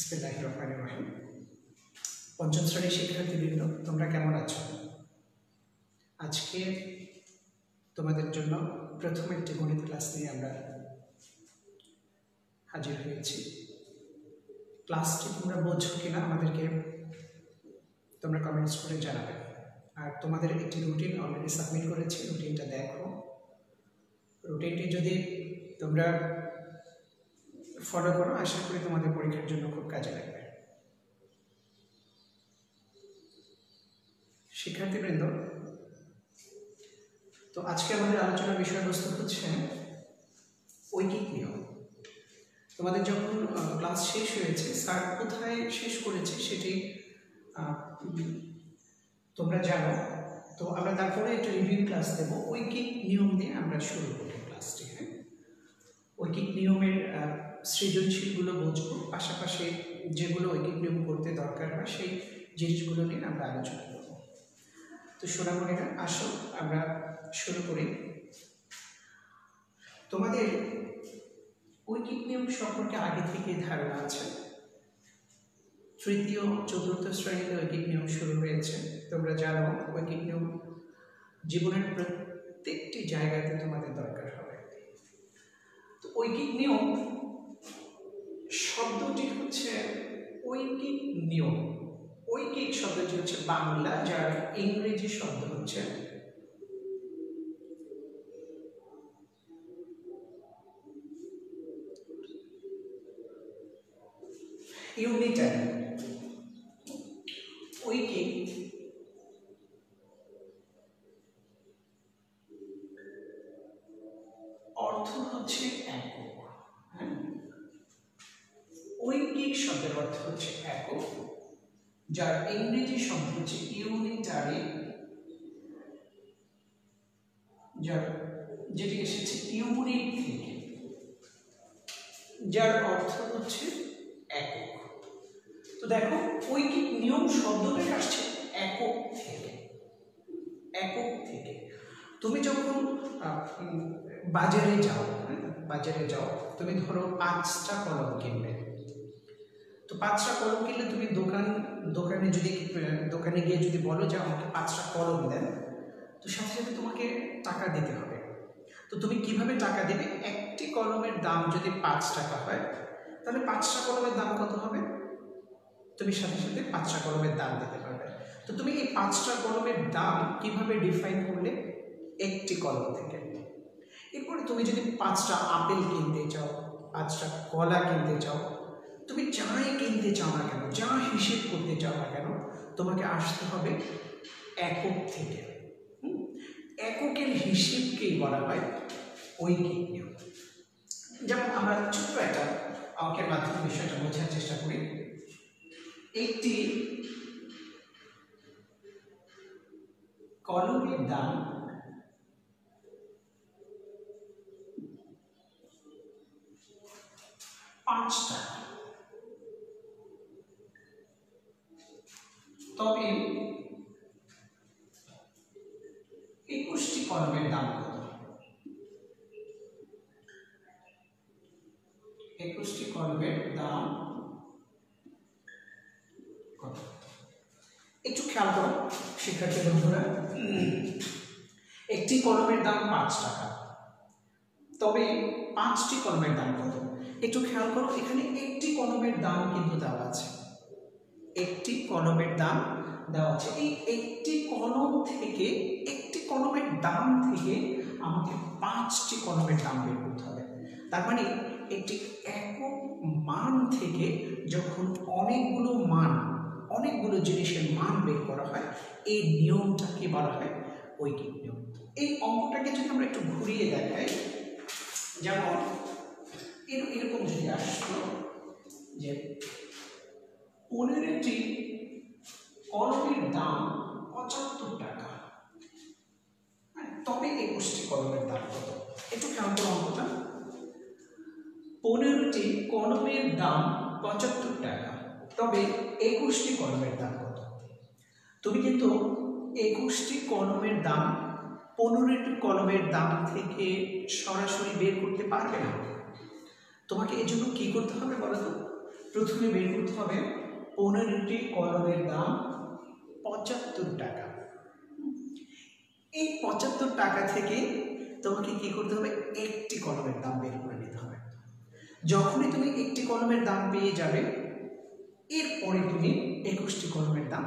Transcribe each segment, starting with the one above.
বিসমিল্লাহির রহমানির রহিম। পঞ্চম শ্রেণীর শিক্ষার্থীবৃন্দ, তোমরা কেমন আছো? আজকে তোমাদের জন্য প্রথম একটি গণিত ক্লাস নিয়ে আমরা হাজির হয়েছি। ক্লাসটি তোমরা বোঝো কিনা আমাদেরকে তোমরা কমেন্টস করে জানাবে। আর তোমাদের একটি রুটিন অলরেডি সাবমিট করেছি, রুটিনটা দেখো। রুটিনটি যদি তোমরা ফলো করো, আশা করি তোমাদের পরীক্ষার জন্য খুব কাজে লাগবে। শিক্ষার্থীবৃন্দ, তো আজকে আমাদের আলোচনার বিষয়বস্তু হচ্ছে ঐকিক নিয়ম। তোমাদের যখন ক্লাস শেষ হয়েছে, স্যার কোথায় শেষ করেছে সেটি তোমরা জানো। তো আমরা তারপরে একটা রিভিউ ক্লাস দেবো। ঐকিক নিয়ম দিয়ে আমরা শুরু করি ক্লাসটি। হ্যাঁ, ঐকিক নিয়মের সৃজনশীলগুলো বুঝবো, পাশাপাশি যেগুলো ঐকিক নিয়ম করতে দরকার হয় সেই জিনিসগুলো নিয়ে আমরা আলোচনা করব। তো সোনামণিরা, আসো আমরা শুরু করি। তোমাদের ঐকিক নিয়ম সম্পর্কে আগে থেকে ধারণা আছে। তৃতীয় চতুর্থ শ্রেণীতে ঐকিক নিয়ম শুরু হয়েছে। তোমরা জানো ঐকিক নিয়ম জীবনের প্রত্যেকটি জায়গাতে তোমাদের দরকার হবে। তো ঐকিক নিয়ম শব্দটি হচ্ছে ঐকিক নিয়ম। ঐকিক শব্দটি হচ্ছে বাংলা, যার ইংরেজি শব্দ হচ্ছে ইউনিটারি। ঐকিক অর্থ হচ্ছে একক। ঐকিক শব্দের অর্থ হচ্ছে একক, যার ইংরেজি শব্দ হচ্ছে ইউনিটারি, যার যেটি এসেছে ইউনিট থেকে, যার অর্থ হচ্ছে একক। তো দেখো, ঐকিক নিয়ম শব্দটা আসছে একক থেকে। একক থেকে তুমি যখন বাজারে যাও, তুমি ধরো 5টা কলম কিনবে। তো 5টা কলম কিনলে তুমি দোকানে গিয়ে যদি বলো যে আমাকে 5টা কলম দেন, তো সাথে সাথে তোমাকে টাকা দিতে হবে। তো তুমি কিভাবে টাকা দেবে? একটি কলমের দাম যদি 5 টাকা হয়, তাহলে 5টা কলমের দাম কত হবে? তুমি সাথে সাথে 5টা কলমের দাম দিতে পারবে। তো তুমি এই 5টা কলমের দাম কিভাবে ডিফাইন করলে? একটি কলম থেকে। এরপরে তুমি যদি 5টা আপেল কিনতে চাও, 5টা কলা কিনতে চাও, তুমি যাই কিনতে চাও না কেন, যা হিসেব করতে চাও না কেন, তোমাকে আসতে হবে একক থেকে। এককের হিসেবকেই বলা হয় ঐকিক নিয়ম। যেমন আমরা ছোট্ট একটা অঙ্কের মাধ্যমে বিষয়টা বোঝার চেষ্টা করি। একটি কলমের দাম 5 টাকা, তবে 21টি কলমের দাম কত? 21টি কলমের দাম কত? একটু খেয়াল করো শিক্ষার্থী বন্ধুরা, একটি কলমের দাম 5 টাকা, তবে 5টি কলমের দাম কত? একটু খেয়াল করো, এখানে একটি কলমের দাম কিন্তু দেওয়া আছে। একটি কলমের দাম দেওয়া আছে। এই একটি কলম থেকে, একটি কলমের দাম থেকে আমাকে 5টি কলমের দাম বের করতে হবে। তার মানে একটি একক মান থেকে যখন অনেকগুলো জিনিসের মান বের করা হয়, এই নিয়মটাকে বলা হয় ঐকিক নিয়ম। এই অঙ্কটাকে যদি আমরা একটু ঘুরিয়ে দেখাই, যেমন এরকম যদি আসতো যে 15টি কলমের দাম 75 টাকা, তবে 21টি কলমের দাম কত? একটু খেয়াল করো অঙ্কটা। 15টি কলমের দাম 75 টাকা, তবে 21টি কলমের দাম কত? তুমি কিন্তু 21টি কলমের দাম 15টি কলমের দাম থেকে সরাসরি বের করতে পারবে না। তোমাকে এজন্য কি করতে হবে বলো তো? প্রথমে বের করতে হবে 15টি কলমের দাম 75 টাকা। এই 75 টাকা থেকে তোমাকে কি করতে হবে, একটি কলমের দাম বের করে নিতে হবে। যখনই তুমি একটি কলমের দাম পেয়ে যাবে, এরপরে তুমি 21টি কলমের দাম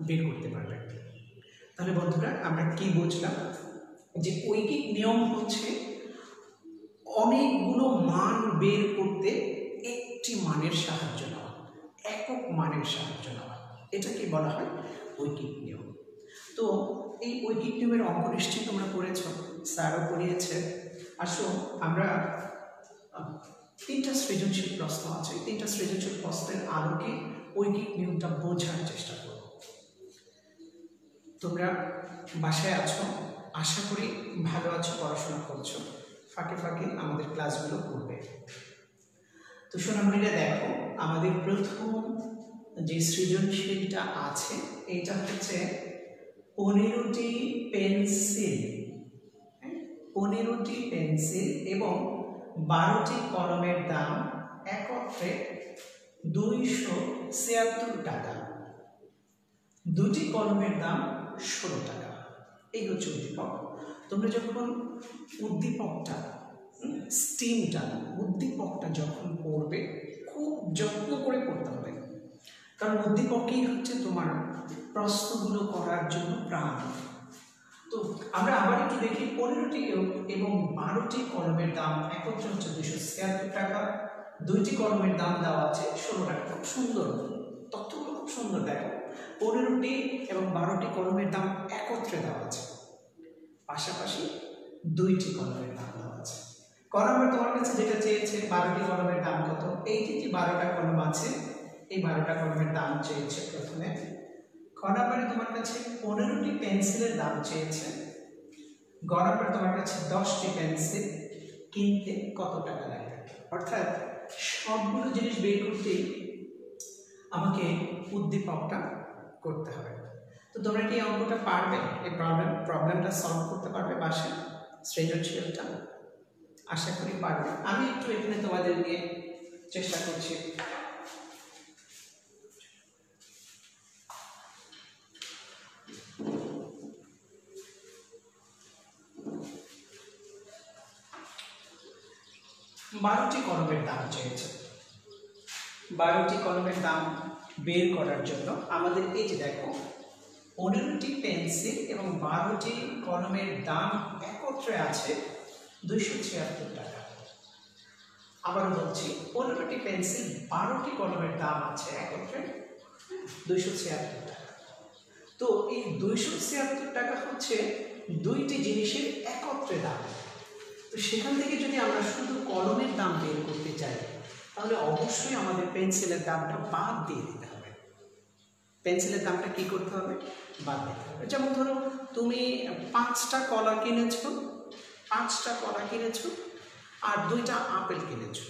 বের করতে পারবে। তাহলে বন্ধুরা আমরা কি বুঝলাম, যে ঐকিক নিয়ম হচ্ছে অনেকগুলো মান বের করতে একটি মানের সাহায্য নেওয়া, একক মানের সাহায্য নেওয়া, এটাকে বলা হয় ঐকিক নিয়ম। তো এই ঐকিক নিয়মের অঙ্ক নিশ্চয়ই তোমরা পড়েছ, স্যারও পড়িয়েছে। আসো আমরা 3টা সৃজনশীল প্রশ্ন আছে, 3টা সৃজনশীল প্রশ্নের আলোকে ঐকিক নিয়মটা বোঝার চেষ্টা করব। তোমরা বাসায় আছো, আশা করি ভালো আছো, পড়াশোনা করছো, ফাঁকে ফাঁকে আমাদের ক্লাসগুলো করবে। তো সোনামণিরা দেখো, আমাদের প্রথম যে সৃজনশীলটা আছে এটা হচ্ছে 15টি পেন্সিল, 15টি পেন্সিল এবং 12টি কলমের দাম একত্রে 276 টাকা। দুটি কলমের দাম 16 টাকা। এই হচ্ছে উদ্দীপক। তোমরা যখন উদ্দীপকটা উদ্দীপকটা যখন পড়বে খুব যত্ন করে পড়তে হবে, কারণ উদ্দীপকই হচ্ছে তোমার প্রশ্নগুলো করার জন্য প্রাণ। তো আমরা আবার একটু দেখি, 15টি এবং 12টি কলমের দাম একত্রে হচ্ছে 276 টাকা। দুইটি কলমের দাম দেওয়া আছে 16 টাকা। খুব সুন্দর তথ্যগুলো, খুব সুন্দর। দেখো 15টি এবং 12টি কলমের দাম একত্রে দেওয়া আছে, পাশাপাশি দুইটি কলমের দাম দেওয়া আছে। ক নম্বর তোমার কাছে যেটা চেয়েছে 12টি কলমের দাম কত, এই যে 12টা কলম আছে এই 12টা কলমের দাম চেয়েছে প্রথমে। খ নম্বরে তোমার কাছে 15টি পেন্সিলের দাম চেয়েছে। গ নম্বরে তোমার কাছে 10টি পেন্সিল কিনতে কত টাকা লাগবে। অর্থাৎ সবগুলো জিনিস বের করতেই আমাকে উদ্দীপকটা করতে হবে। তো তোমরা কি অঙ্কটা পারবে, এই প্রবলেমটা সলভ করতে পারবে বাসায়, সৃজনশীলটা? আশা করি পারবে। আমি একটু এখানে তোমাদের নিয়ে চেষ্টা করছি। বারোটি কলমের দাম চেয়েছে। 12টি কলমের দাম বের করার জন্য আমাদের এই যে দেখো 15টি পেন্সিল এবং 12টি কলমের দাম একত্রে আছে 276 টাকা। আবার বলছি, 15টি পেন্সিল 12টি কলমের দাম আছে একত্রে 276 টাকা। তো এই 276 টাকা হচ্ছে দুইটি জিনিসের একত্রে দাম। তো সেখান থেকে যদি আমরা শুধু কলমের দাম বের করতে চাই, তাহলে অবশ্যই আমাদের পেন্সিলের দামটা বাদ দিয়ে দিতে হবে। পেন্সিলের দামটা কি করতে হবে, বাদ দিতে হবে। যেমন ধরো তুমি 5টা কলা কিনেছো, 5টা কলা কিনেছো আর 2টা আপেল কিনেছো।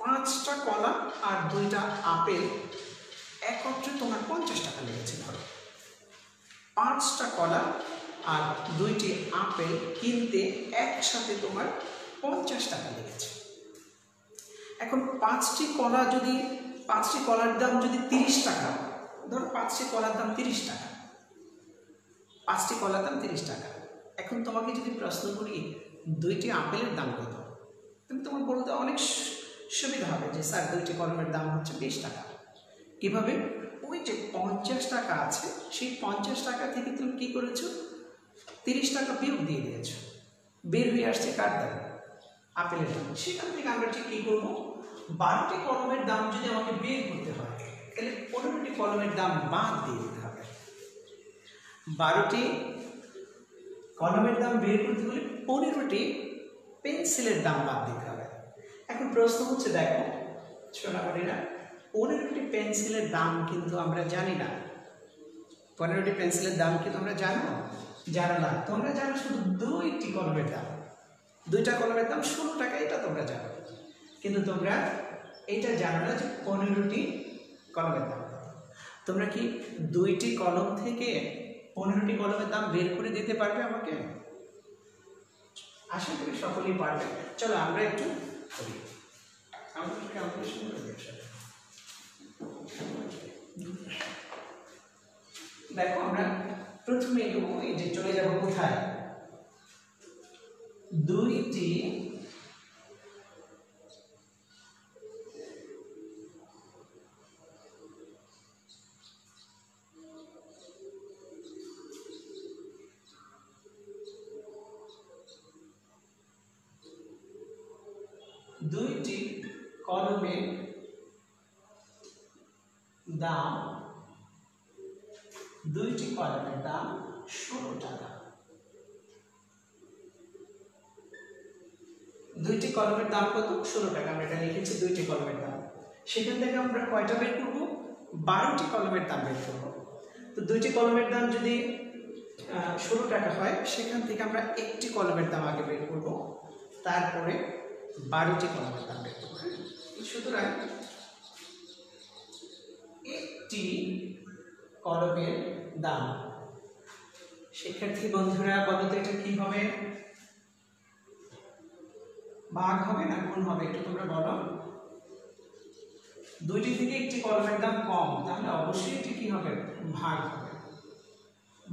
5টা কলা আর 2টা আপেল একত্রে তোমার 50 টাকা লেগেছে। ধরো 5টা কলা আর 2টি আপেল কিনতে একসাথে তোমার 50 টাকা লেগেছে। এখন 5টি কলার দাম যদি 30 টাকা, ধরো 5টি কলার দাম 30 টাকা, 5টি কলার দাম 30 টাকা। এখন তোমাকে যদি প্রশ্ন করি 2টি আপেলের দাম কত, তুমি তোমার বলতে অনেক সুবিধা হবে যে স্যার 2টি কলমের দাম হচ্ছে 20 টাকা। কিভাবে, ওই যে 50 টাকা আছে সেই 50 টাকা থেকে তুমি কি করেছো, 30 টাকা বিয়োগ দিয়ে দিয়েছো, বের হয়ে আসছে কার দাম, আপেলের দাম। সেখান থেকে আমরা ঠিক কী করবো, 12টি কলমের দাম যদি আমাকে বের করতে হয় তাহলে 15টি কলমের দাম বাদ দিয়ে দিতে হবে। 12টি কলমের দাম বের করতে হলে 15টি পেন্সিলের দাম বাদ দিতে হবে। এখন প্রশ্ন হচ্ছে, দেখো সোনামণিরা, 15টি পেন্সিলের দাম কিন্তু আমরা জানি না। 15টি পেন্সিলের দাম কি তোমরা জানো? জানো না। তোমরা জানো শুধু 2টি কলমের দাম, 2টা কলমের দাম 16 টাকা, এটা তোমরা জানো। কিন্তু তোমরা এইটা জানো না যে 15টি কলমের দাম। তোমরা কি 2টি কলম থেকে 15টি কলমের দাম বের করে দিতে পারবে আমাকে? আশা করি সকলেই পারবে। চলো আমরা একটু করি, আমাদের ক্যালকুলেশন করে দিই। দেখো আমরা প্রথমে এই যে চলে যাব কোথায়, দুইটি কলমের দাম 16 টাকা। দুইটি কলমের দাম কত? 16 টাকা। আমরা এটা লিখেছি দুইটি কলমের দাম। সেখান থেকে আমরা কয়টা বের করব? 12টি কলমের দাম বের করব। তো দুইটি কলমের দাম যদি 16 টাকা হয়, সেখান থেকে আমরা একটি কলমের দাম আগে বের করব, তারপরে 12টি কলমের দাম বের করব। সুতরাং একটি কলমের দাম, শিক্ষার্থী বন্ধুরা বলো তো এটা কি হবে? ভাগ হবে না গুণ হবে? একটু তোমরা বলো। দুইটি থেকে একটি কলমের দাম কম, তাহলে অবশ্যই এটি কি হবে? ভাগ হবে।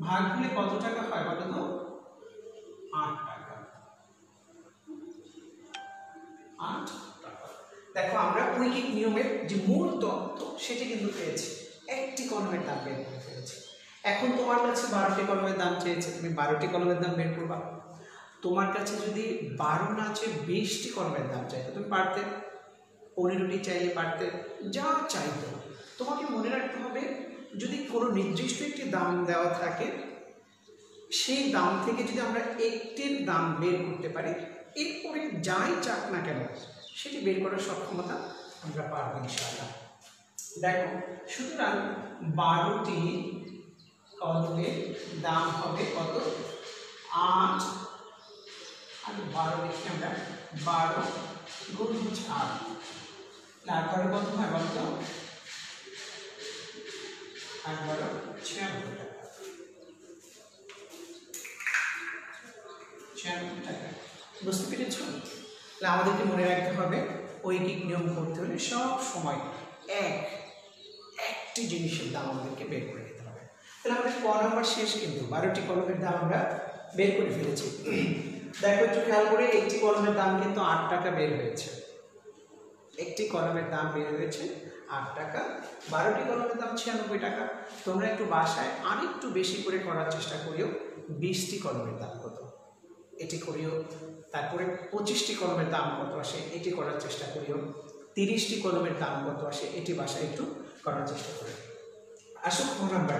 ভাগ হলে কত টাকা হয় বলো তো? 8 টাকা। 8 টাকা। দেখো আমরা ঐকিক নিয়মের যে মূল তত্ত্ব সেটা কিন্তু পেয়েছি, একটি কলমের দাম বের করে ফেলেছি। এখন তোমার কাছে 12টি কলমের দাম চেয়েছে, তুমি 12টি কলমের দাম বের করবা। তোমার কাছে যদি 12 না চেয়ে 20টি কলমের দাম চাইতো, তুমি পারতে। 15টি চাইলে পারতে, যা চাইতো। তোমাকে মনে রাখতে হবে, যদি কোনো নির্দিষ্ট একটি দাম দেওয়া থাকে, সেই দাম থেকে যদি আমরা একটির দাম বের করতে পারি, এরপরে যাই চাক না কেন সেটি বের করার সক্ষমতা আমরা পারবো ইনশাআল্লাহ। দেখো, সুতরাং 12টি কলমের দাম হবে কত? 8 আর 12 লিখে আমরা 12 গুণ 8, তারপরে কত হয় বলতো? 96 টাকা। 96 টাকা। বুঝতে পেরেছ? তাহলে আমাদেরকে মনে রাখতে হবে, ঐকিক নিয়ম করতে হলে সব সময় একটি জিনিসের দাম আমাদেরকে বের করে নিতে হবে। তাহলে আমাদের ক নাম্বার শেষ, কিন্তু 12টি কলমের দাম আমরা বের করে ফেলেছি। দেখো একটু খেয়াল করে, একটি কলমের দাম কিন্তু 8 টাকা বের হয়েছে। একটি কলমের দাম বের হয়েছে 8 টাকা। 12টি কলমের দাম 96 টাকা। তোমরা একটু বাসায় আরেকটু বেশি করে করার চেষ্টা করিও। 20টি কলমের দাম কত এটি করিও। তারপরে 25টি কলমের দাম কত আসে এটি করার চেষ্টা করিও। 30টি কলমের দাম কত আসে এটি বাসায় একটু করার চেষ্টা করি। আসো খ নাম্বার,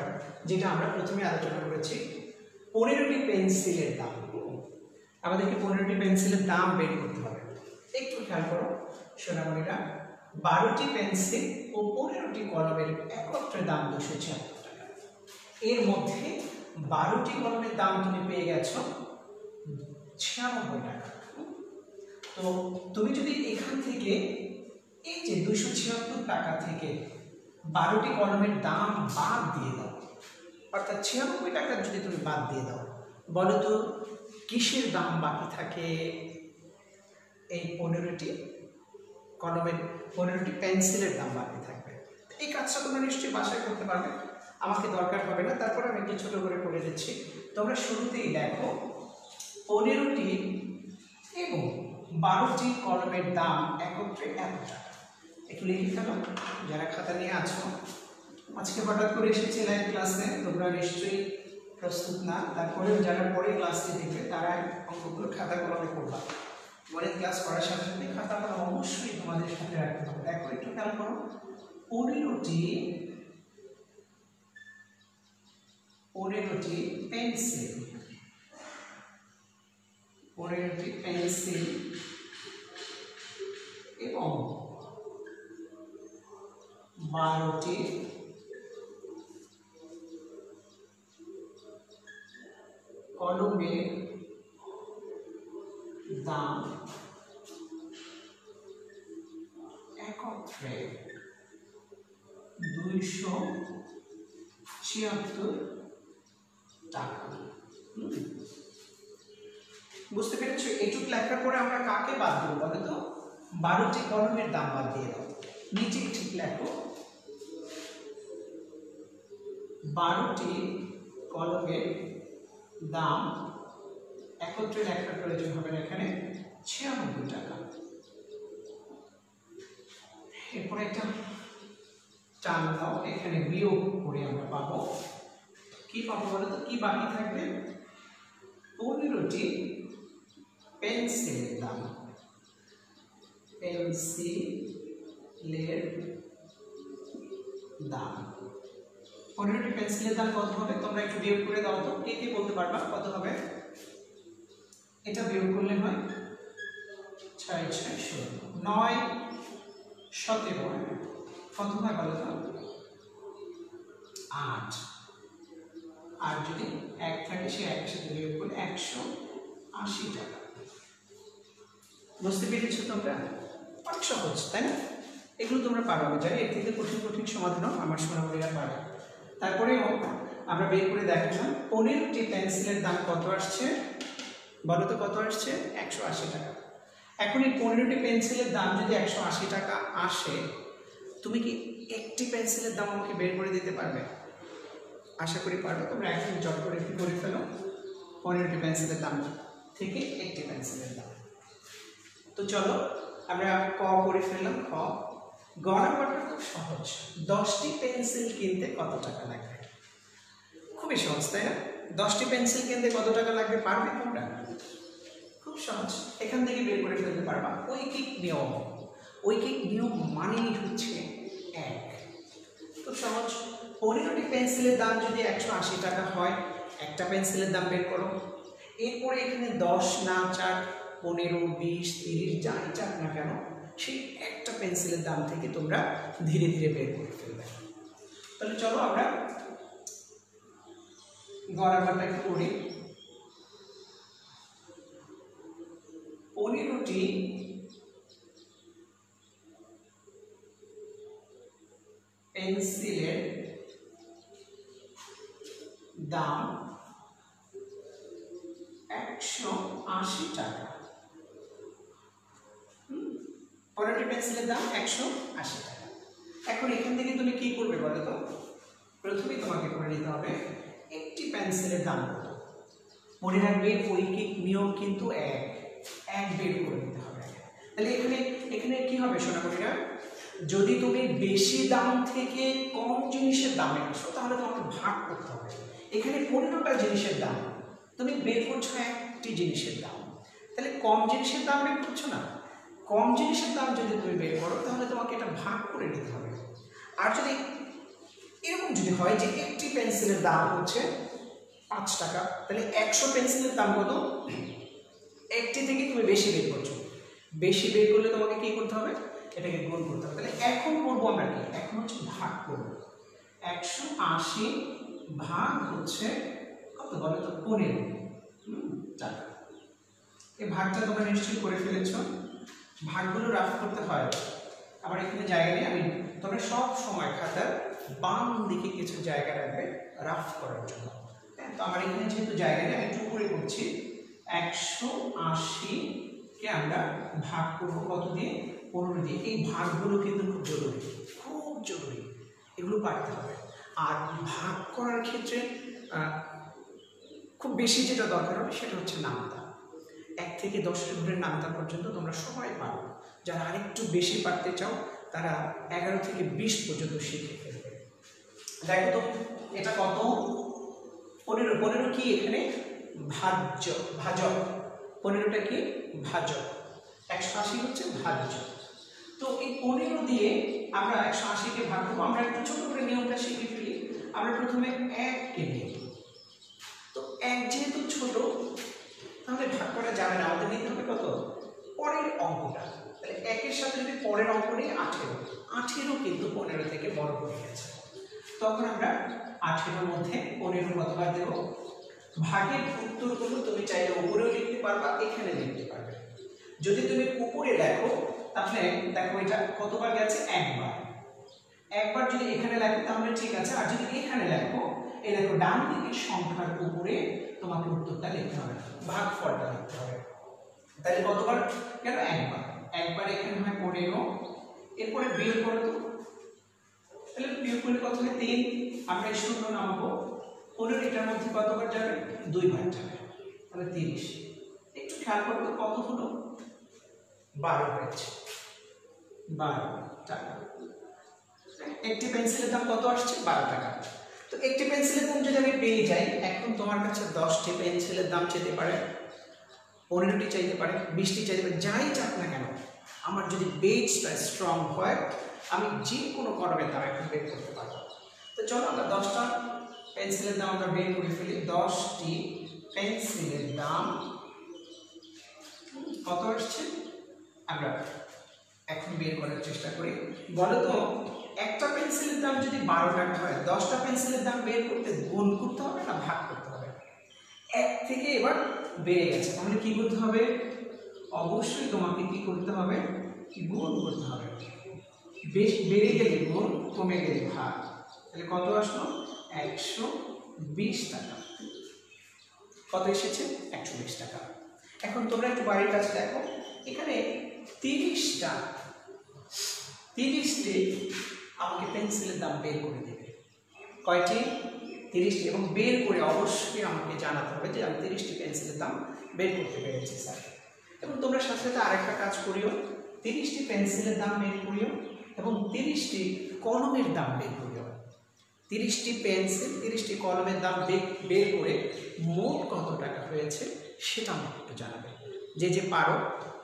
যেটা আমরা প্রথমে আলোচনা করেছি, 15টি পেন্সিলের দাম। আমাদেরকে 15টি পেন্সিলের দাম বের করতে হবে। একটু খেয়াল করো সোনামণিরা, 12টি পেন্সিল ও 15টি কলমের একত্রে দাম 276 টাকা। এর মধ্যে 12টি কলমের দাম তুমি পেয়ে গেছো 96 টাকা। তো তুমি যদি এখান থেকে এই যে 276 টাকা থেকে 12টি কলমের দাম বাদ দিয়ে দাও, অর্থাৎ 96 টাকা যদি তুমি বাদ দিয়ে দাও, বলো তো কিসের দাম বাকি থাকে? এই 15টি কলমের 15টি পেন্সিলের দাম বাকি থাকবে। এই কাজটা তোমরা নিশ্চয়ই বাসায় করতে পারবে, আমাকে দরকার হবে না। তারপরে আমি একটু ছোট করে করে দিচ্ছি। তোমরা শুরুতেই দেখো 15টি এবং 12টি কলমের দাম একত্রে 1 টাকা। একটু লিখে ফেলো যারা খাতা নিয়ে আছো। আজকে হঠাৎ করে এসেছি লাইভ ক্লাসে, তোমরা নিশ্চয়ই প্রস্তুত না। তারপরেও যারা পরে ক্লাসটি দেখবে তারা অঙ্কগুলো খাতা কলমে করবা। পরে ক্লাস করার সাথে সাথে খাতা কলম অবশ্যই তোমাদের সাথে রাখতে হবে। দেখো একটু খেয়াল করো, 15টি পেন্সিল, 15টি পেন্সিল এবং 12টি কলমের দাম একত্রে 276 টাকা। বুঝতে পেরেছো? এইটুকু লেখার পরে আমরা কাকে বাদ দেবো বলো তো? 12টি কলমের দাম বাদ দিয়ে দাও। নিচে ঠিক লেখো 12টি কলমের দাম একত্রে লেখার প্রয়োজন হবে না, এখানে 96 টাকা। এরপরে একটা টান দাও, এখানে বিয়োগ করে আমরা পাবো কি পাবো বলো তো, কি বাকি থাকবে? 15টি পেন্সিলের দাম, পেন্সিলের দাম। 15টি পেন্সিলের দাম কত হবে তোমরা একটু বিয়োগ করে দাও তো, কে কে বলতে পারবা কত হবে? এটা বিয়োগ করলে হয় 6 6 16, 9 17, কত হয় বলো তো? 8। আর যদি 1 থাকে সে 1 এর সাথে বিয়োগ করলে 180 টাকা। বুঝতে পেরেছো তোমরা? অনেক সহজ তাই না? এগুলো তোমরা পারো, আমি জানি এর থেকে কঠিন কঠিন সমাধানও আমার সোনামণিরা পারে। তারপরেও আমরা বের করে দেখলাম 15টি পেন্সিলের দাম কত আসছে বলো তো, কত আসছে? 180 টাকা। এখন এই 15টি পেন্সিলের দাম যদি 180 টাকা আসে, তুমি কি একটি পেন্সিলের দাম আমাকে বের করে দিতে পারবে? আশা করি পারবে। তোমরা এখন চট করে কি করে ফেলো, 15টি পেন্সিলের দাম থেকে একটি পেন্সিলের দাম। তো চলো আমরা ক করে ফেললাম। খ, গ নাম্বারটা খুব সহজ। 10টি পেন্সিল কিনতে কত টাকা লাগবে? খুবই সহজ তাই না? 10টি পেন্সিল কিনতে কত টাকা লাগবে পারবে তোমরা? খুব সহজ, এখান থেকে বের করে ফেলতে পারবা। ঐকিক নিয়ম, ঐকিক নিয়ম মানেই হচ্ছে 1। খুব সহজ। 15টি পেন্সিলের দাম যদি 180 টাকা হয়, একটা পেন্সিলের দাম বের করো। এরপরে এখানে 10 না 4 15 20 30 যাই যাক না কেন, সেই একটা পেন্সিলের দাম থেকে তোমরা ধীরে ধীরে বের করে ফেলবে। তাহলে চলো আমরা গড়াবারটা একটু করি। 15টি পেন্সিলের দাম 180 টাকা। 15টি পেন্সিলের দাম 180 টাকা। এখন এখান থেকে তুমি কি করবে বলো তো? প্রথমে তোমাকে করে নিতে হবে একটি পেন্সিলের দাম কত। মনে রাখবে ঐকিক নিয়ম কিন্তু 1 বের করে নিতে হবে। তাহলে এখানে এখানে কি হবে সোনামণিরা? যদি তুমি বেশি দাম থেকে কম জিনিসের দামে আসো তাহলে তোমাকে ভাগ করতে হবে। এখানে 15টা জিনিসের দাম, তুমি বের করছো একটি জিনিসের দাম, তাহলে কম জিনিসের দাম বের করছো না। কম জিনিসের দাম যদি তুমি বের করো তাহলে তোমাকে এটা ভাগ করে নিতে হবে। আর যদি এরকম যদি হয় যে একটি পেন্সিলের দাম হচ্ছে 5 টাকা, তাহলে 100 পেন্সিলের দাম কত? একটি থেকে তুমি বেশি বের করছো, বেশি বের করলে তোমাকে কি করতে হবে? এটাকে গুণ করতে হবে। তাহলে এখন করবো আমরা কি? এখন হচ্ছে ভাগ করব। 180 ভাগ হচ্ছে কত বলো তো? 15 টাকা। এই ভাগটা তোমরা নিশ্চয়ই করে ফেলেছো। ভাগগুলো রাফ করতে হয়, আবার এখানে জায়গা নেই। আমি তোমরা সব সময় খাতার বাম দিকে কিছু জায়গা রাখবে রাফ করার জন্য। তো আমার এখানে যেহেতু জায়গা নেই, আমি একটু করে করছি। 180 কে আমরা ভাগ করব কত দিয়ে? 15 দিয়ে। এই ভাগগুলো কিন্তু খুব জরুরি, খুব জরুরি, এগুলো পারতে হবে। আর ভাগ করার ক্ষেত্রে খুব বেশি যেটা দরকার হবে সেটা হচ্ছে নামতা। 1 থেকে 10 ধরে নামতা পর্যন্ত তোমরা সবাই পারো। যারা আরেকটু বেশি পারতে চাও তারা 11 থেকে 20 পর্যন্ত শিখে ফেলবে। দেখো তো এটা কত? 15। 15 কি এখানে? ভাজ্য, ভাজক। 15টা কি? ভাজক। 180 হচ্ছে ভাজ্য। তো এই 15 দিয়ে আমরা 180 কে ভাগ করবো। আমরা একটু ছোট করে নিয়মটা শিখে ফেলি। আমরা প্রথমে 1 কে নিই। তো 1 যেহেতু ছোট তাহলে ভাগ করা যাবে না, আমাদের নিতে হবে কত? পরের অঙ্কটা। তাহলে 1 এর সাথে যদি পরের অঙ্ক নিই 18, 18 কিন্তু 15 থেকে বড় হয়ে গেছে। তখন আমরা 18 মধ্যে 15 কতবার দেব? ভাগের উত্তরগুলো তুমি চাইলে উপরেও লিখতে পারবা, এখানে লিখতে পারবে। যদি তুমি উপরে লেখো তাহলে দেখো এটা কতবার গেছে? একবার। একবার যদি এখানে লেখো তাহলে ঠিক আছে, আর যদি এখানে লেখো, এই দেখো ডান দিকের সংখ্যার উপরে তোমাকে উত্তরটা লিখতে হবে, ভাগফলটা লিখতে হবে। তাহলে কতবার গেল? একবার। একবার এখানে হয় 15, এরপরে বিয়োগ করো তো। তাহলে বিয়োগ করলে কত হয় 3, আমরা এই শূন্য নামাবো, 15 এটার মধ্যে কতবার যাবে 2 বার যাবে, তাহলে 30। একটু খেয়াল করো তো কত হলো 12 হয়েছে, 12 টাকা। একটি পেন্সিলের দাম কত আসছে 12 টাকা। তো একটি পেন্সিলের দাম যদি আমি পেয়ে যাই, এখন তোমার কাছে 10টি পেন্সিলের দাম চাইতে পারে, 15টি চাইতে পারে, 20টি চাইতে পারে, যাই চাক না কেন, আমার যদি বেসটা স্ট্রং হয় আমি যে কোনো কলমের দাম এখন বের করতে পারবো। তো চলো আমরা 10টা পেন্সিলের দাম আমরা বের করে ফেলি। 10টি পেন্সিলের দাম কত আসছে আমরা এখন বের করার চেষ্টা করি। বলো তো একটা পেন্সিলের দাম যদি 12 টাকা হয়, 10টা পেন্সিলের দাম বের করতে গুণ করতে হবে না ভাগ করতে হবে? 1 থেকে এবার বেড়ে গেছে, তাহলে কি করতে হবে? অবশ্যই তোমাকে কি করতে হবে? গুণ করতে হবে। বেড়ে গেলে গুণ, কমে গেলে ভাগ, তাহলে কত আসলো 120 টাকা। কত এসেছে 120 টাকা। এখন তোমরা একটু বাড়ির কাছে দেখো, এখানে 30টি আমাকে পেন্সিলের দাম বের করে দেবে। কয়টি? 30টি। এবং বের করে অবশ্যই আমাকে জানাতে হবে যে আমি 30টি পেন্সিলের দাম বের করতে পেরেছি স্যার। এবং তোমরা সাথে সাথে আরেকটা কাজ করিও, 30টি পেন্সিলের দাম বের করিও এবং 30টি কলমের দাম বের করিও। 30টি পেন্সিল 30টি কলমের দাম বের করে মোট কত টাকা হয়েছে সেটা আমাকে একটু জানাবে। যে যে পারো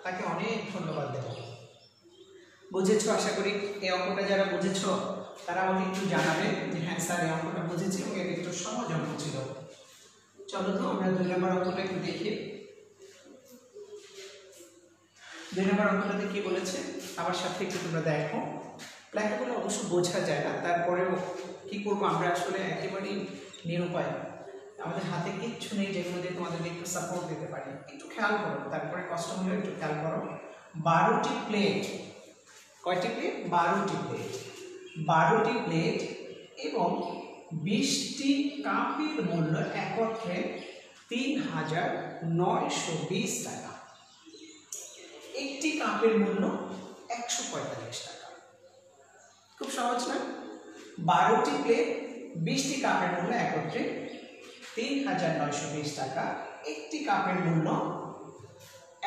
তাকে অনেক ধন্যবাদ দেব। বুঝেছো? আশা করি এই অঙ্কটা যারা বুঝেছো তারা আমাকে একটু জানাবে যে হ্যাঁ স্যার এই অঙ্কটা বুঝেছি এবং এটা একটু সহজ অঙ্ক ছিল। চলো তো আমরা 2 নম্বর অঙ্কটা একটু দেখি। 2 নম্বর অঙ্কটাতে কি বলেছে আমার সাথে একটু তোমরা দেখো। লেখাগুলো অবশ্য বোঝা যায় না, তারপরেও কি করবো আমরা আসলে একেবারেই নিরুপায়, আমাদের হাতে কিচ্ছু নেই যেগুলো দিয়ে তোমাদেরকে একটু সাপোর্ট দিতে পারি। একটু খেয়াল করো, তারপরে কষ্ট হলে একটু খেয়াল করো। 12টি প্লেট, কয়টি প্লেট? 12টি প্লেট, 12টি প্লেট এবং 20টি কাপের মূল্য একত্রে 3920 টাকা। একটি কাপের মূল্য 145 টাকা। খুব সহজ না? 12টি প্লেট 20টি কাপের মূল্য একত্রে 3920 টাকা, একটি কাপের মূল্য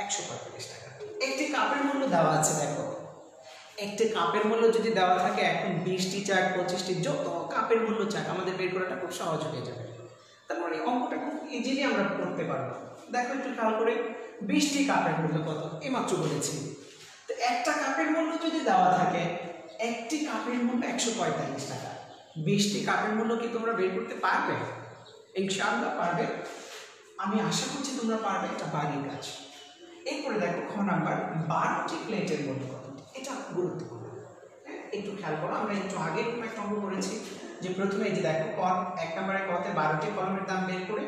145 টাকা। একটি কাপের মূল্য দেওয়া আছে, দেখো একটি কাপের মূল্য যদি দেওয়া থাকে, এখন 20টি চাক 25টি যত কাপের মূল্য চাক আমাদের বের করাটা খুব সহজ হয়ে যাবে। তারপরে অঙ্কটা খুব ইজিলি আমরা করতে পারবো। দেখো একটু খেয়াল করে 20টি কাপের মূল্য কত এইমাত্র বলেছি। তো একটা কাপের মূল্য যদি দেওয়া থাকে, একটি কাপের মূল্য 145 টাকা, 20টি কাপের মূল্য কি তোমরা বের করতে পারবে? ইনশাআল্লাহ পারবে, আমি আশা করছি তোমরা পারবে, এটা বাড়ির কাজ। এরপরে দেখো খ নাম্বার 12টি প্লেটের মূল্য কত, এটা গুরুত্বপূর্ণ। একটু খেয়াল করো, আমরা একটু আগে এরকম একটা অঙ্ক করেছি যে প্রথমে এই যে দেখো 1 নম্বরে কতে 12টি কলমের দাম বের করে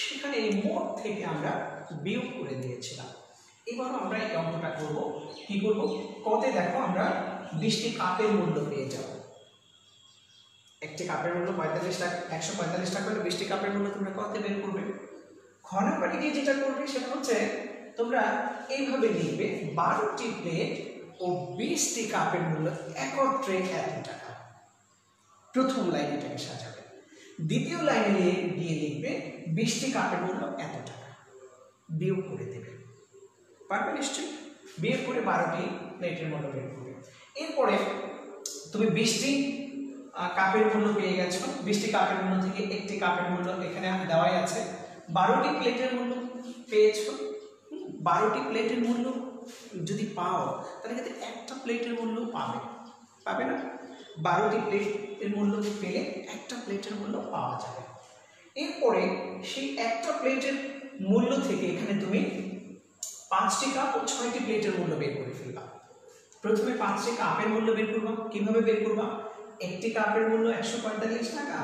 সেখানে এই মোট থেকে আমরা বিয়োগ করে দিয়েছিলাম। এবার আমরা এই অঙ্কটা করব, কি করব? কতে দেখো আমরা 20টি কাপের মূল্য পেয়ে যাব। একটি কাপের মূল্য 45 টাকা, 145 টাকা হলে 20টি কাপের মূল্য তোমরা কত বের করবে? খ নাম্বারে গিয়ে যেটা করবে সেটা হচ্ছে তোমরা এইভাবে লিখবে 12টি প্লেট ও 20টি কাপের মূল্য একত্রে এত টাকা। প্রথম লাইনে এটাকে সাজাবে। দ্বিতীয় লাইনে গিয়ে লিখবে 20টি কাপের মূল্য এত টাকা, বিয়োগ করে দেবে। পারবে নিশ্চয়ই? বিয়োগ করে 12টি প্লেটের মূল্য বের করবে। এরপরে তুমি 20টি কাপের মূল্য পেয়ে গেছো। 20টি কাপের মূল্য থেকে একটি কাপের মূল্য এখানে দেওয়াই আছে। 12টি প্লেটের মূল্য পেয়েছো। 12টি প্লেটের মূল্য যদি পাও তাহলে কিন্তু একটা প্লেটের মূল্য পাবে না? 12টি প্লেটের মূল্য পেলে একটা প্লেটের মূল্য পাওয়া যাবে। এরপরে সেই একটা প্লেটের মূল্য থেকে এখানে তুমি 5টি কাপ ও 6টি প্লেটের মূল্য বের করে ফেলবা। প্রথমে 5টি কাপের মূল্য বের করবা। কিভাবে বের করবা? একটি কাপের মূল্য 145 টাকা,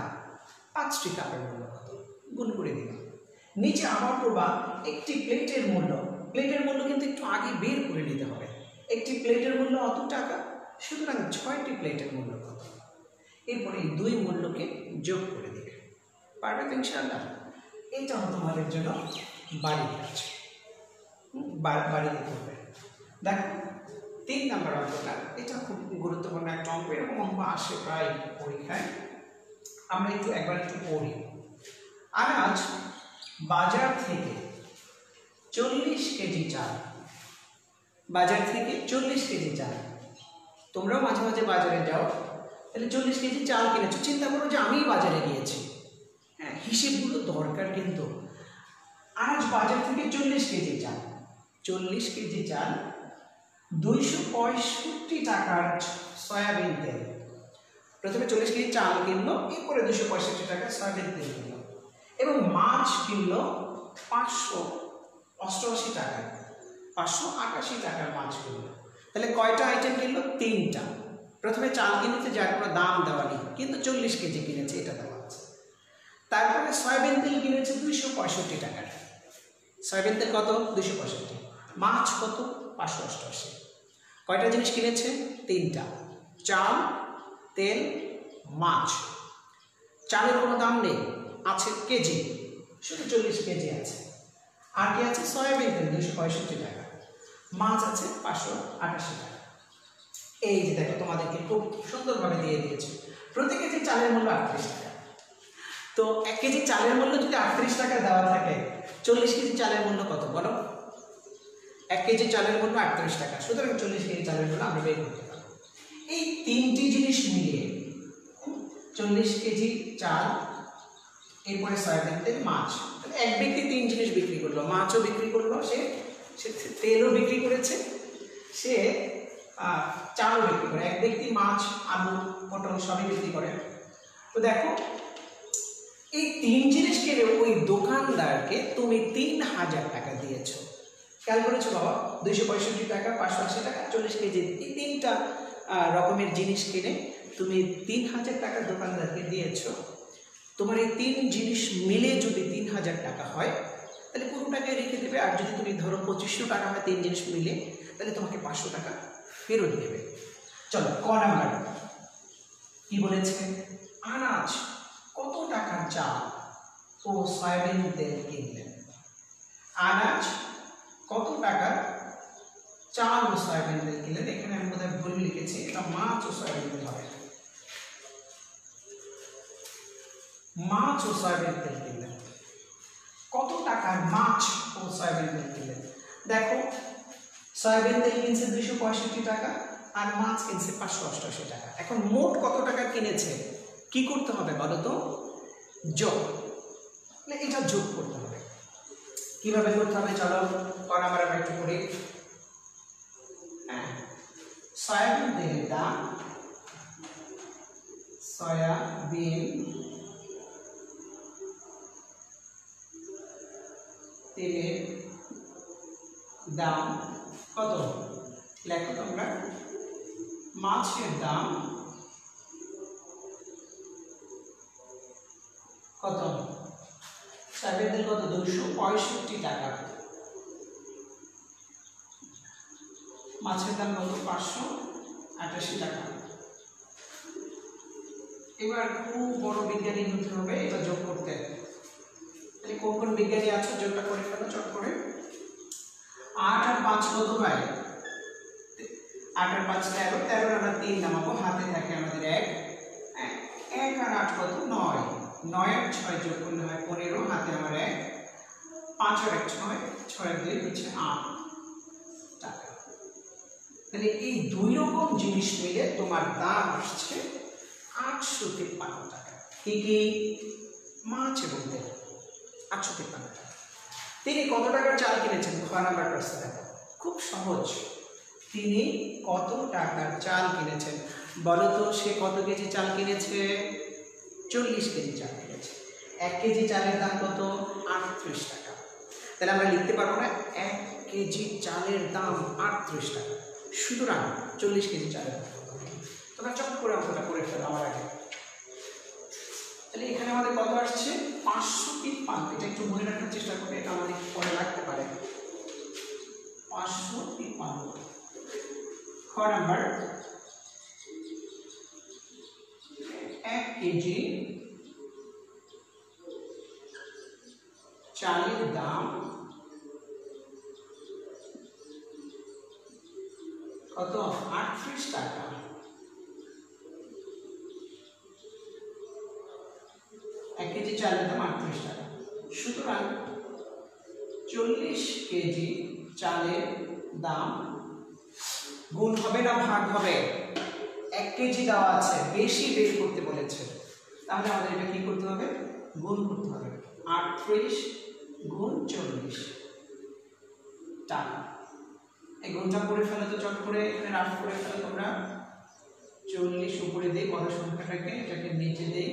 5টি কাপের মূল্য কত গুণ করে দিবা। নিচে আবার করবা একটি প্লেটের মূল্য। প্লেটের মূল্য কিন্তু একটু আগে বের করে নিতে হবে। একটি প্লেটের মূল্য অত টাকা, সুতরাং 6টি প্লেটের মূল্য কত। এরপরে এই দুই মূল্যকে যোগ করে দিবে। পারবে তো ইনশাআল্লাহ? এইটাও তোমাদের জন্য বাড়ির কাজ, বাড়িতে করবে। দেখো 3 নাম্বার অঙ্কটা, এটা খুব গুরুত্বপূর্ণ একটা অঙ্ক, এরকম অঙ্ক আসে প্রায় পরীক্ষায়। আমরা একবার একটু পড়ি। আজ বাজার থেকে 40 কেজি চাল, বাজার থেকে 40 কেজি চাল, তোমরাও মাঝে মাঝে বাজারে যাও, তাহলে 40 কেজি চাল কিনেছো। চিন্তা করো যে আমি বাজারে গিয়েছি, হ্যাঁ, হিসেবগুলো দরকার কিন্তু। আজ বাজার থেকে 40 কেজি চাল, 40 কেজি চাল, 265 টাকার সয়াবিন তেল। প্রথমে 40 কেজি চাল কিনলো, এরপরে 265 টাকা সয়াবিন তেল কিনলো, এবং মাছ কিনলো 588 টাকায়, 588 টাকার মাছ কিনলো। তাহলে কয়টা আইটেম কিনলো? 3টা। প্রথমে চাল কিনেছে, যার কোনো দাম দেওয়া নেই, কিন্তু 40 কেজি কিনেছে, এটা দেওয়া আছে। তারপরে সয়াবিন তেল কিনেছে 265 টাকার। সয়াবিন তেল কত? 265। মাছ কত? 588। কয়টা জিনিস কিনেছে? 3টা। চাল, তেল, মাছ। চালের কোনো দাম নেই, আছে কেজি, শুধু 40 কেজি আছে। আর কি আছে? সয়াবিন তেল 265 টাকা, মাছ আছে 588 টাকা। এই যে দেখো, তোমাদেরকে খুব সুন্দরভাবে দিয়ে দিয়েছে। প্রতি কেজি চালের মূল্য 38 টাকা। তো 1 কেজি চালের মূল্য যদি 38 টাকা দেওয়া থাকে, 40 কেজি চালের মূল্য কত বলো? 1 কেজি চালের মূল্য 38 টাকা, সুতরাং 40 কেজি চালের মূল্য আমরা বের করতে পারবো। এই 3টি জিনিস মিলিয়ে 40 কেজি চাল, এরপরে সয়াবিন তেল, মাছ, এক ব্যক্তি 3 জিনিস বিক্রি করলো। মাছও বিক্রি করলো, সে তেলও বিক্রি করেছে, সে চালও বিক্রি করে। এক ব্যক্তি মাছ, আলু, পটল সবই বিক্রি করে। তো দেখো, এই 3 জিনিস কিনে ওই দোকানদারকে তুমি 3000 টাকা দিয়েছো। খেয়াল করেছো বাবা? 265 টাকা, 580 টাকা, 40 কেজি, এই 3টা রকমের জিনিস কিনে তুমি 3000 টাকা দোকানদারকে দিয়েছো। তোমার এই 3 জিনিস মিলে যদি 3000 টাকা হয়, তাহলে পুরো টাকায় রেখে দেবে। আর যদি তুমি ধরো 2500 টাকা হয় 3 জিনিস মিলে, তাহলে তোমাকে 500 টাকা ফেরত দেবে। চলো, ক নাম্বার কি বলেছে? আনাজ কত টাকার চাল ও সয়াবিন তেল কিনলেন। আনাজ কত টাকার চাল ও সয়াবিন তেল কিনলেন। এখানে আমি বোধহয় ভুল লিখেছি, এটা মাছ ও সয়াবিন তেল হবে। মাছ ও সয়াবিন তেল কিনলেন। কত টাকার মাছ ও সয়াবিন তেল কিনলেন? দেখো, সয়াবিন তেল কিনছে 265 টাকা, আর মাছ কিনছে 588 টাকা। এখন মোট কত টাকা কিনেছে? কি করতে হবে বলো তো? যোগ, এটা যোগ করতে হবে। কিভাবে করতে হবে চলো, কারণ আমরা একটু করি। হ্যাঁ, সয়াবিন তেলের দাম, সয়াবিন তেলের দাম কত? লেখো তোমরা। মাছের দাম কত? সয়াবিন তেল কত? 265 টাকা। মাছের দাম কত? 588 টাকা। এবার খুব বড় বিজ্ঞানী হতে হবে এটা যোগ করতে। তাহলে কোন কোন বিজ্ঞানী আছে যোগটা করে ফেলো চট করে। 8 আর 5 কত হয়? 8 আর 5 13, 13 আমরা 3 নামাবো, হাতে থাকে আমাদের 1, 1 আর 8 কত? 9, 9 আর 6 যোগ করলে হয় 15, হাতে আমার 1, 5 আর 1 6, 6 আর 2 হচ্ছে 8 টাকা। তাহলে এই দুই রকম জিনিস মিলে তোমার দাম আসছে 853 টাকা। কি কি? মাছ এবং তেল, 853 টাকা। তিনি কত টাকার চাল কিনেছেন? খ নাম্বার প্রশ্ন দেখো, খুব সহজ। তিনি কত টাকার চাল কিনেছেন বলো তো? সে কত কেজি চাল কিনেছে? 40 কেজি চাল কিনেছে। 1 কেজি চালের দাম কত? 38 টাকা। তাহলে আমরা লিখতে পারবো না 1 কেজি চালের দাম 38 টাকা, সুতরাং 40 কেজি চালের দাম কত? তোমরা চট করে অঙ্কটা করে ফেলো আমার আগে। তাহলে এখানে আমাদের কত আসছে? 553। এটা একটু মনে রাখার চেষ্টা করবে, এটা আমাদের পরে লাগতে পারে। 553। খ নাম্বার, 1 কেজি চালের দাম কত? 38 টাকা। এক কেজি চালের দাম 38 টাকা। সুতরাং 40 কেজি চালের দাম গুণ হবে না ভাগ হবে? 1 কেজি দেওয়া আছে, বেশি বের করতে বলেছে, তাহলে আমাদের এটা কি করতে হবে? গুণ করতে হবে। 38 গুণ 40 টাকা। এই গুণটা করে ফেলে তো চট করে, এখানে রাফ করে ফেলে তোমরা। 40 উপরে দিই বড় সংখ্যাটাকে, এটাকে নিচে দিই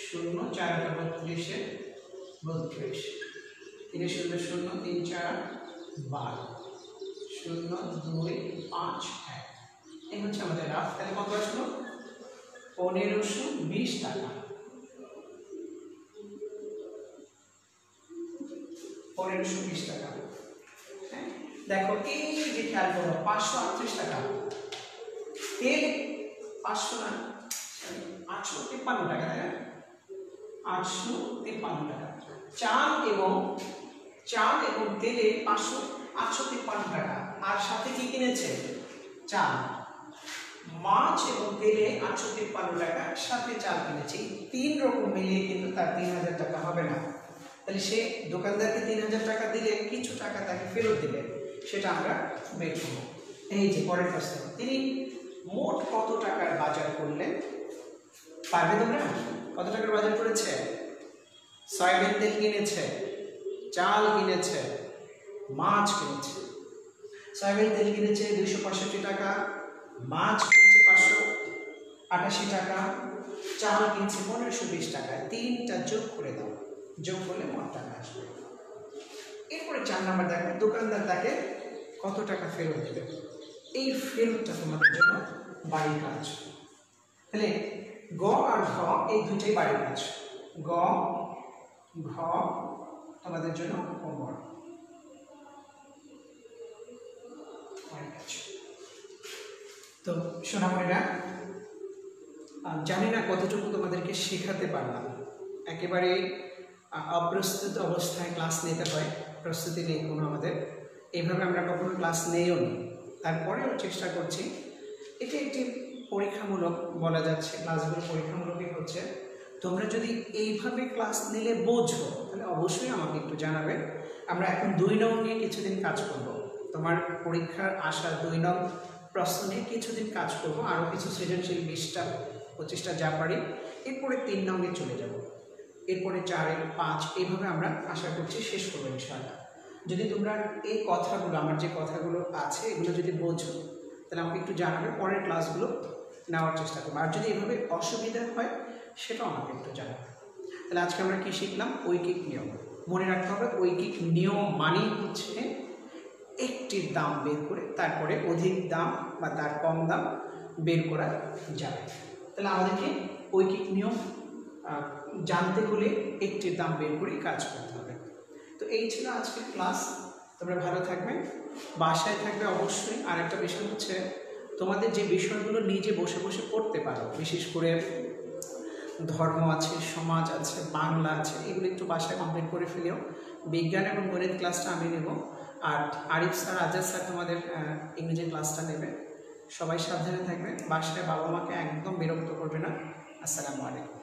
0, 4 32 32, 3 0 0 3 4 12, 0 2 5 1। এই হচ্ছে আমাদের রাফ। তাহলে কত আসলো? 1520 টাকা। 1520 টাকা। দেখো এই যে খেয়াল করো, 538 টাকা তেল, 500 না 853 টাকা, তাই না? 853 টাকা। চাল এবং তেলে 853 টাকা। আর সাথে কি কিনেছে? চাল। মাছ এবং তেলে 853 টাকা, সাথে চাল কিনেছে। 3 রকম মিলিয়ে কিন্তু তার 3000 টাকা হবে না। তাহলে সে দোকানদারকে 3000 টাকা দিলে কিছু টাকা তাকে ফেরত দিবে, সেটা আমরা বের করব। এই যে পরের প্রশ্ন, তিনি মোট কত টাকার বাজার করলেন? পারবে তোমরা? কত টাকার বাজার করেছে? সয়াবিন তেল কিনেছে, চাল কিনেছে, মাছ কিনেছে। সয়াবিন তেল কিনেছে 265 টাকা, মাছ কিনেছে 588 টাকা, চাল কিনেছে 1520 টাকা। 3টা যোগ করে দাও, যোগ করলে মোট টাকা আসবে। এরপরে 4 নাম্বার দেখো, দোকানদার তাকে কত টাকা ফেরত দেবে? এই ফেরতটা তোমাদের জন্য বাড়ির কাজ। তাহলে গ আর ঘ এই দুটোই বাড়ির কাজ। গ ঘ তোমাদের জন্য হোমওয়ার্ক। তো সোনামণিরা, জানি না কতটুকু তোমাদেরকে শেখাতে পারলাম। একেবারে অপ্রস্তুত অবস্থায় ক্লাস নিতে হয়, প্রস্তুতি নেই কোনো আমাদের। এইভাবে আমরা কখনো ক্লাস নেইও নি, তারপরেও চেষ্টা করছি। এটা একটি পরীক্ষামূলক বলা যাচ্ছে, ক্লাসগুলো পরীক্ষামূলকই হচ্ছে। তোমরা যদি এইভাবে ক্লাস নিলে বোঝো, তাহলে অবশ্যই আমাকে একটু জানাবে। আমরা এখন 2 নং নিয়ে কিছুদিন কাজ করব। তোমার পরীক্ষার আসা 2 নং প্রশ্ন নিয়ে কিছুদিন কাজ করব, আরও কিছু সৃজনশীল 20টা 25টা যা পারি। এরপরে 3 নংয়ে চলে যাব, এরপরে 4 5, এইভাবে আমরা আশা করছি শেষ করবো ইনশাআল্লাহ। যদি তোমরা এই কথাগুলো, আমার যে কথাগুলো আছে এগুলো যদি বোঝো, তাহলে আমাকে একটু জানাবে, পরের ক্লাসগুলো নেওয়ার চেষ্টা করবো। আর যদি এভাবে অসুবিধা হয় সেটাও আমাকে একটু জানাবে। তাহলে আজকে আমরা কি শিখলাম? ঐকিক নিয়ম। মনে রাখতে হবে, ঐকিক নিয়ম মানেই হচ্ছে একটির দাম বের করে তারপরে অধিক দাম বা তার কম দাম বের করা যাবে। তাহলে আমাদেরকে ঐকিক নিয়ম জানতে হলে একটির দাম বের করে কাজ করতে হবে। তো এই ছিল আজকের ক্লাস। তোমরা ভালো থাকবে, বাসায় থাকবে অবশ্যই। আর একটা বিষয় হচ্ছে, তোমাদের যে বিষয়গুলো নিজে বসে বসে পড়তে পারো, বিশেষ করে ধর্ম আছে, সমাজ আছে, বাংলা আছে, এগুলো একটু বাসায় কমপ্লিট করে ফেলেও। বিজ্ঞান এবং গণিত ক্লাসটা আমি নেব, আর আরিফ স্যার, আজাদ স্যার তোমাদের ইংরেজি ক্লাসটা নেবে। সবাই সাবধানে থাকবে, বাসায় বাবা মাকে একদম বিরক্ত করবে না। আসসালামু আলাইকুম।